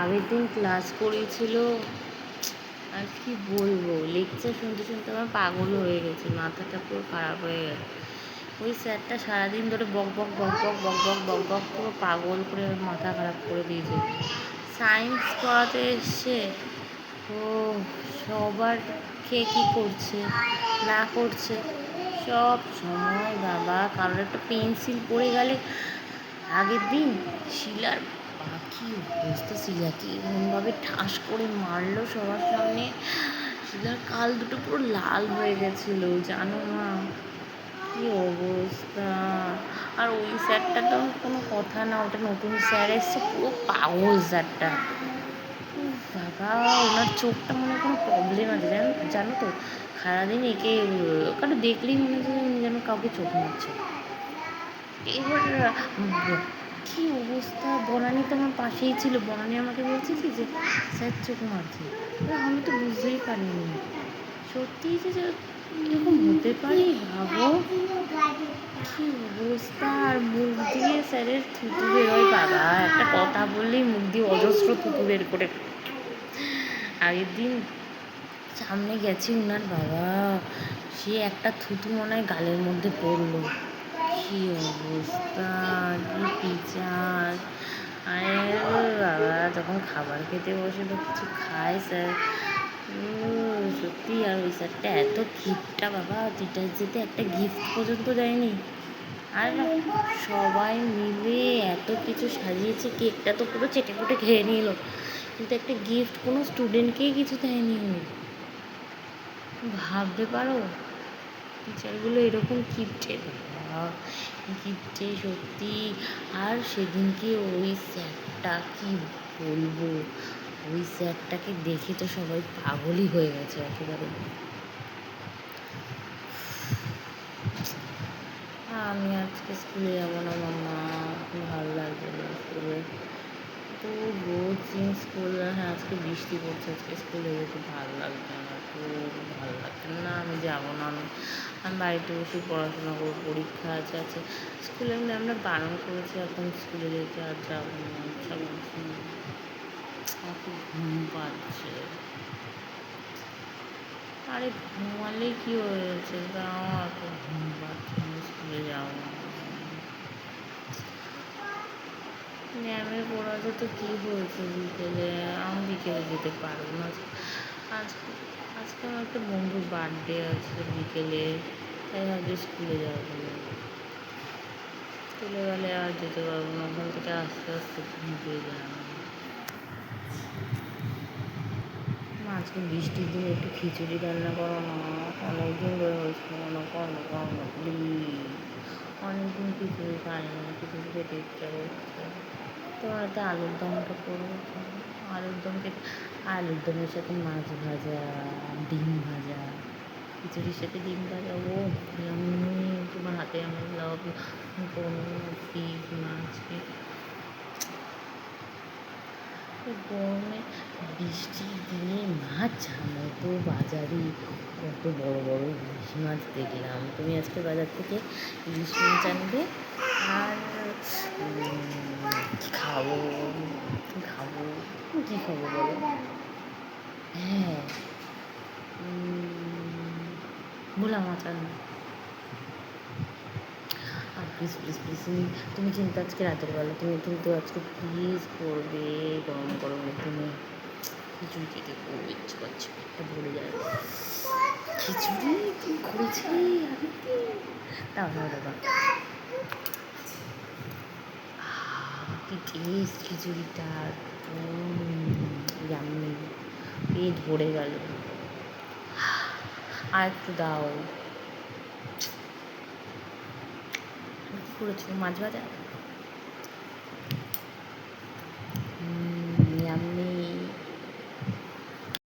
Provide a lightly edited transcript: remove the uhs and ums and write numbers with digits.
আগের দিন ক্লাস করিয়েছিল, আর কি বলবো, লেকচার শুনতে শুনতে আমার পাগল হয়ে গেছে, মাথাটা পুরো খারাপ হয়ে গেছে। ওই স্যারটা সারাদিন ধরে বক বক বক বক বক বক বক বক পুরো পাগল করে মাথা খারাপ করে দিয়েছে। সায়েন্স পড়াতে এসছে, ও সবার খেয়ে কী করছে না করছে সব সময় বাবা, কারোর একটা পেন্সিল পড়ে গেলে আগের দিন শিলার পাখি অবস্থা, শিলাকে এমনভাবে ঠাস করে মারলো সবার সামনে, শিলার কাল দুটো পুরো লাল হয়ে গেছিলো জানো না, কি অবস্থা। আর ওই স্যারটা তো কোনো কথা না, ওটা নতুন স্যার এসছে, পুরো পাগল স্যারটা বাবা। ওনার চোখটা মনে কোনো প্রবলেম আছে জানো তো, সারাদিন একে কারণ দেখলেই মনে হচ্ছে যেন কাউকে চোখ মারছে। এবার কী অবস্থা, বনানী তো আমার পাশেই ছিল, বনানী আমাকে বলছে কি যে স্যার চোখ মারছে, আমি তো বুঝতেই পারিনি সত্যিই যে এরকম হতে পারে, ভাবো কী অবস্থা। আর মুখ দিয়ে স্যারের থুতু বেরোয় বাবা, একটা কথা বললেই মুখ দিয়ে অজস্র থুতু বের করে। আগের দিন সামনে গেছি উনার বাবা, সে একটা থুতু মনে হয় গালের মধ্যে পড়লো, কি অবস্থা, কি টিচার। আরে বাবা, যখন খাবার খেতে বসে তো কিছু খায় স্যার, সত্যি। আর ওই স্যারটা এত কিপটা বাবা, টিচার্স ডেতে একটা গিফট পর্যন্ত দেয়নি। আর সবাই মিলে এত কিছু সাজিয়েছে, কেকটা তো পুরো চেটে পুটে খেয়ে নিল, কিন্তু একটা গিফট কোনো স্টুডেন্টকেই কিছু দেয়নি। ভাবতে পারো টিচারগুলো এরকম কিপটে বাবা, কিপটে সত্যি। আর সেদিনকে ওই স্যারটা, কি বলবো, ওই স্যারটাকে দেখে তো সবাই পাগলই হয়ে গেছে একেবারে। আমি আজকে স্কুলে যাবো না মাম্মা, ভালো লাগছে না স্কুলে, তো রোজ দিন স্কুল, হ্যাঁ আজকে বৃষ্টি পড়ছে, আজকে স্কুলে যেতে ভালো লাগছে না, তো ভালো লাগছে না, আমি যাবো না। আমি বাড়িতে বসে পড়াশোনা করবো, পরীক্ষা আছে। স্কুলে আমরা বারণ করেছি এখন স্কুলে যেতে, আর যাবো না, ইচ্ছা করছে না, আমার খুব ঘুম পাচ্ছে। আরে ঘুমালে কি হয়েছে, তাও এত ঘুম পাচ্ছে, স্কুলে যাবো না। ম্যামের পড়াতে তো কী হয়েছে বিকেলে, আমি বিকেলে যেতে পারবো না। আজকে আজকে আমার একটা বন্ধুর বার্থডে আছে বিকেলে, তাই ভাবছি স্কুলে যাবো না, স্কুলে গেলে আর যেতে পারবো না, ওখান থেকে আস্তে আস্তে ঘুম পেয়ে যাবে। আজকে বৃষ্টির দিনে একটু খিচুড়ি রান্না করো না, অনেকদিন ধরে হয়েছে, করো না প্লিজ, অনেকদিন খিচুড়ি খাই না, খিচুড়ি খেতে ইচ্ছা করছে। তোমার একটা আলুর দমটা করবো, আলুর দম খেতে, আলুর দমের সাথে মাছ ভাজা, ডিম ভাজা, খিচুড়ির সাথে ডিম ভাজা, ও তোমার হাতে আমি লাভ কোনো পিস মাছ, গরমে বৃষ্টির দিনে মাছ মতো বাজারে কত বড় বড় ইলিশ মাছ দেখলাম। তুমি আজকে বাজার থেকে ইলিশ মাছ আনবে, আর কী খাবো কী খাবো বলো, হ্যাঁ ভোলা মাছ আনবে। আর প্লিজ প্লিজ প্লিজ তুমি কিন্তু আজকে রাতের বেলা তুমি কিন্তু আজকে প্লিজ করবে, গরম গরমে তুমি খিচুড়ি খেতে খুব ইচ্ছে করছে, পেটটা ভরে যায়। খিচুড়ি কি করেছে দাও দাও দাদা, কি টেস্ট খিচুড়িটার, জানি পেট ভরে গেল, আর একটু দাও। কী করেছো, মাছ ভাজা?